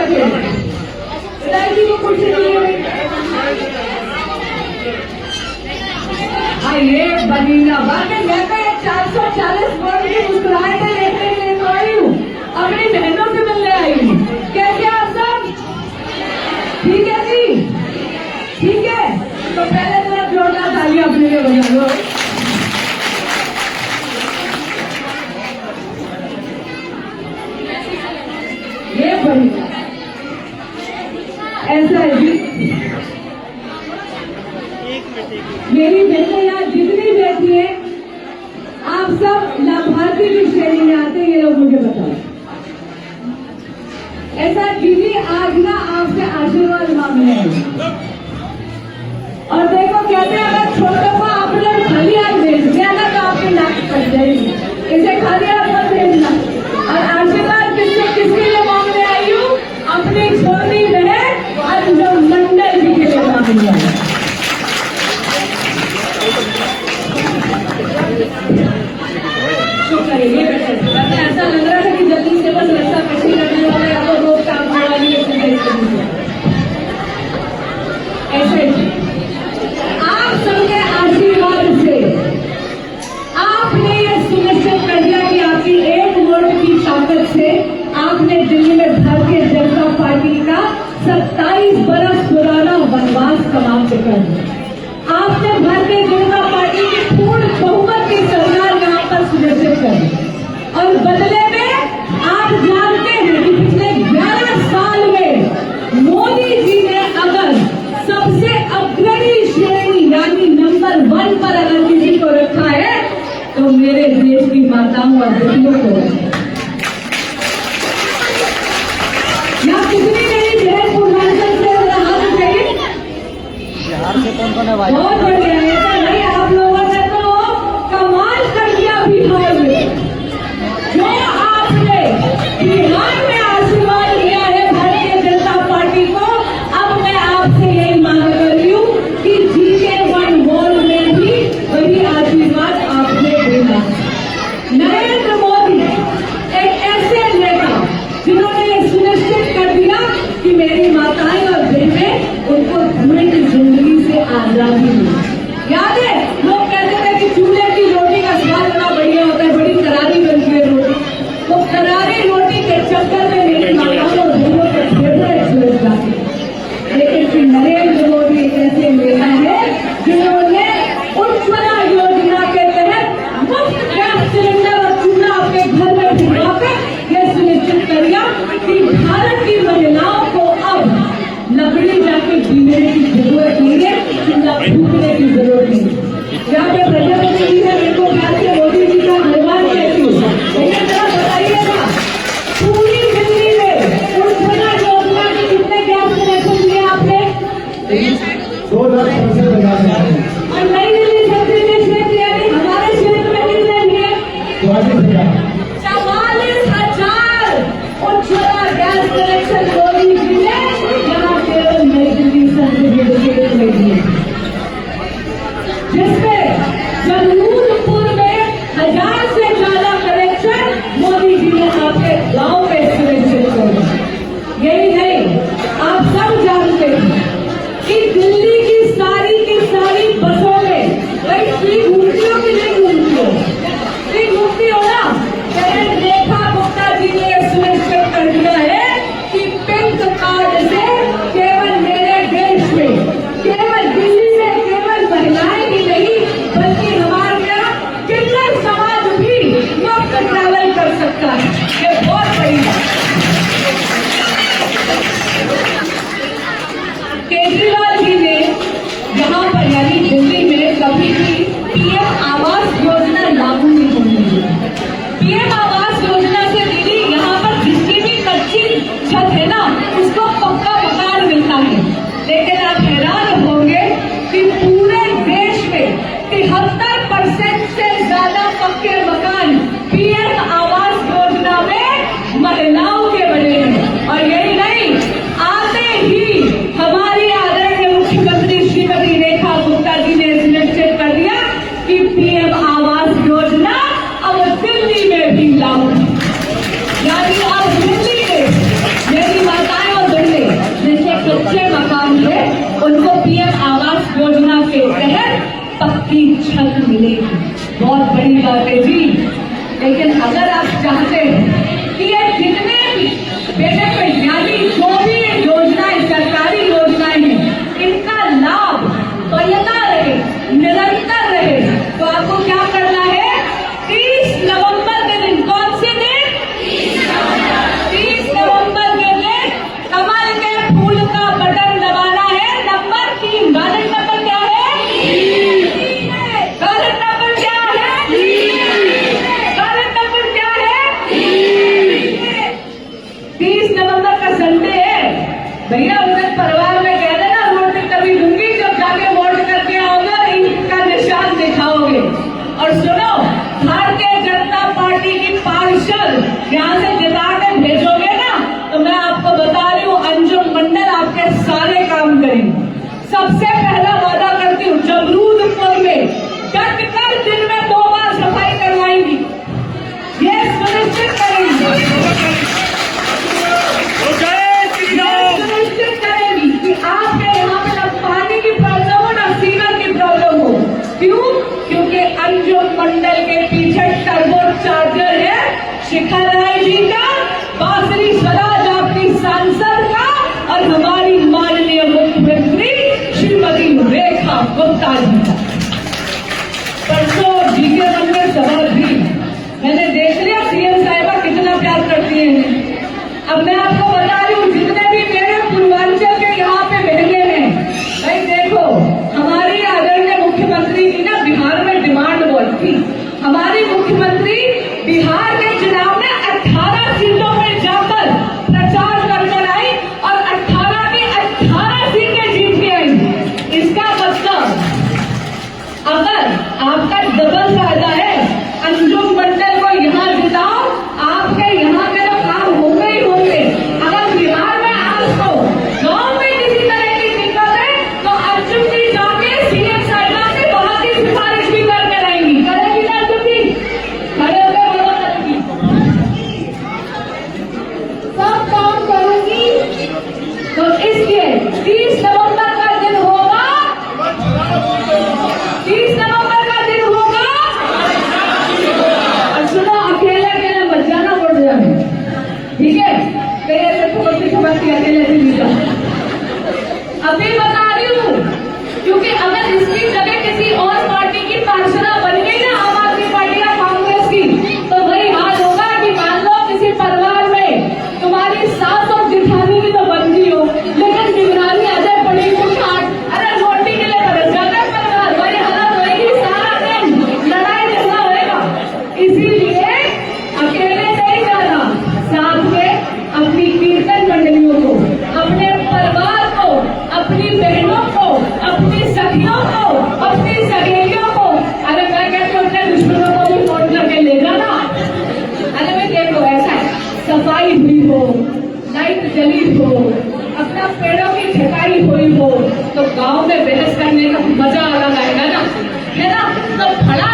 विधायक जी को कुर्सी दी हुई। ये बनीना बाकी मैं तो 440 वर्ग की मुस्कुराहटें लेके आई हूँ, अपनी बहनों से मिलने आई हूँ। कैसे आप सब? ठीक है जी, ठीक है। तो पहले जरा जोरदार तालियां अपने लिए बजा लो। ये बड़ी ऐसा है जी, मेरी बहनें यहाँ जितनी बैठी है, आप सब लाभार्थी की श्रेणी में आते हैं, ये लोग मुझे बताओ। ऐसा दीदी आज ना आपसे आशीर्वाद मांगने हैं, और देखो कहते हैं अगर छोटों को आपने खाली हाथ भेज दिया ना तो आपकी नाक कट जाएगी, इसे खाली हाथ मत भेजना। और आशीर्वाद किसके लिए मांगने आई हूँ? अपनी छोटी बहन और जो मंडल जी के लिए मांगने आई। ये ऐसा लग रहा था कि जल्दी से बस रास्ता कटी करने वाला या तो रोड काम वाली ऐसे आप सबके आशीर्वाद से आपने ये सुनिश्चित कर दिया कि आपकी एक वोट की ताकत से आपने दिल्ली में भारतीय जनता पार्टी का 27 बरस पुराना वनवास समाप्त कर दिया। आपने भारतीय जनता पार्टी की पूर्ण बहुमत की सरकार यहाँ पर सुनिश्चित कर दी, और बदले में आप जानते हैं कि पिछले 11 साल में मोदी जी ने अगर सबसे अग्रणी श्रेणी यानी नंबर 1 पर अगर किसी को रखा है तो मेरे देश की माताओं और बेटियों को यहाँ कितनी मेरी बहन पूर्वांचल से हाथ उठाइए। बिहार से कौन है भाई? बहुत बढ़िया, ऐसा नहीं आप लोगों ने तो कमाल कर दिया बिहार में। जो आपने बिहार में आशीर्वाद दिया है भारतीय जनता पार्टी को, अब मैं आपसे यही मांग कर रही हूँ कि GK1 वॉल में भी वही आशीर्वाद आपने देना। नरेंद्र मोदी एक ऐसे नेता जिन्होंने ये सुनिश्चित कर दिया कि मेरी माताएं और बहनें उनको धुएं की जिंदगी से आजादी मिली। याद है लोग कहते थे कि चूल्हे की रोटी का स्वाद बड़ा बढ़िया होता है, बड़ी करारी बनती है रोटी, तो करारी रोटी के चक्कर में मेरी माताओं और बहनों के फेफड़े झुलस जाते हैं। लेकिन फिर नरेंद्र मोदी एक ऐसे नेता है जिन्होंने उज्ज्वला योजना के तहत मुफ्त गैस सिलेंडर और चूल्हा अपने घर में भिजवाकर यह सुनिश्चित कर दिया कि भारत की महिलाओं को अब लकड़ी जाके जीने की जरूरत नहीं है, चूल्हा फूकने की जरूरत नहीं है। यहाँ पे प्रधानमंत्री जी ने मेरे को ख्याल से मोदी जी का धन्यवाद कहती हूँ, लेकिन जरा बताइएगा पूरी दिल्ली में उज्ज्वला योजना के कितने गैस कनेक्शन दिए आपने? 2,00,000 और नई दिल्ली संसदीय क्षेत्र यानी हमारे क्षेत्र में कितने दिए? 44,000 उज्ज्वला गैस कनेक्शन मोदी जी ने यहाँ केवल नई दिल्ली संसदीय क्षेत्र में दिए, जिसमें जमशेदपुर में 1000 से ज्यादा कनेक्शन मोदी जी ने आपके गांव में सुनिश्चित कर दिया। यही नहीं, आप सब जानते हैं कि दिल्ली की सारी बसों में भाई फ्री घूमती हो कि नहीं घूमती हो? फ्री घूमती हो ना? रेखा गुप्ता जी ने यह सुनिश्चित कर दिया है कि पिंक कार्ड से केवल मेरे देश में सही बात है जी, लेकिन अगर आप चाहते हैं कि ये जितने भी बेटे को यानी जो भी योजनाएं, सरकारी योजनाएं हैं, इनका लाभ बरकरार रहे, निरंतर रहे, तो आपको क्या करना है? 30 नवंबर के दिन, कौन से दिन? 30 नवंबर के दिन कमल के फूल का बटन दबाना है, नंबर 3। बैलेट नंबर क्या है? बैलेट नंबर क्या है? बैलेट नंबर क्या है? 30 नवंबर का संडे है भैया, उस दिन परिवार में कह देना रोटी तभी दूंगी जब जाके वोट करके आओगे, इनका निशान दिखाओगे। और सुनो, भारतीय जनता पार्टी की पार्षद यहाँ से जिता के भेजोगे ना, तो मैं आपको बता रही हूँ अंजुम मंडल आपके सारे काम करेंगे। सबसे पहला वादा करती हूँ, जमरूदपुर में डट कर दिन में 2 बार सफाई करवाएंगी, ये सुनिश्चित करेंगे, सुनिश्चित करेंगी कि आपके यहाँ पे न पानी की प्रॉब्लम हो, न सीवर की प्रॉब्लम हो। क्यों? क्योंकि अंजुम मंडल के पीछे टर्बो चार्जर है शिखा राय जी का, बांसुरी स्वराज आपकी सांसद का, और हमारी माननीय मुख्यमंत्री श्रीमती रेखा गुप्ता जी का। परसों जीके मंदिर सभा भी मैंने देख लिया सीएम साहिबा कितना प्यार करती है। अब मैं आपको बता रही हूँ, जितने भी मेरे पूर्वांचल के यहाँ पे बहने हैं, भाई देखो, हमारी आदरणीय मुख्यमंत्री की ना बिहार में डिमांड बहुत थी। हमारी मुख्यमंत्री बिहार के चुनाव में 18 सीटों में जाकर प्रचार कर आई और 18 की 18 सीटें जीत के आई। इसका मतलब अगर आपका डबल फायदा है, अंजुम मंडल को यहाँ जिताओ, आपके यहाँ के तो काम होंगे ही होंगे। अगर बिहार में आपको गांव में किसी तरह की दिक्कत है, तो अंजुम जी जाके सीएम साहिबा से वहां की सिफारिश भी करके रहेंगी। करेगी ना अंजुम जी? खड़े होकर बोलो करेगी। सब काम करूंगी। तो इसलिए 30 नवंबर का दिन होगा, 30 नवंबर का दिन होगा। और सुनो, अकेले अकेले मत जाना वोट जाने, ठीक है? कई ऐसे फुकटी फुकटी अकेले से नहीं जाना। अभी बता रही हूँ, क्योंकि अगर इसकी जगह किसी और पार्टी की पार्षदा बन गई ना, आम आदमी पार्टी या कांग्रेस की, तो वही हाल होगा कि मान लो किसी परिवार में तुम्हारी सास और जिठानी की तो बन गई हो, लेकिन निगरानी अजय पड़ी उठाट, अरे रोटी के लिए बदल जाता है परिवार, वही हालत होगी, सारा दिन लड़ाई झगड़ा होगा। इसीलिए अकेले नहीं जाना, साथ में अपनी कीर्तन मंडलियों को, अपने परिवार को, अपनी बहनों को, अपनी सखियों को, अपनी सहेलियों को, अरे मैं कहती हूँ अपने दुश्मनों को भी फोन करके ले जाना। अरे भाई देखो, ऐसा है, सफाई हुई हो, लाइट जली हो, अपना पेड़ों की छटाई हुई हो, तो गांव में बहस करने का मजा अलग आएगा ना, है ना? तो खड़ा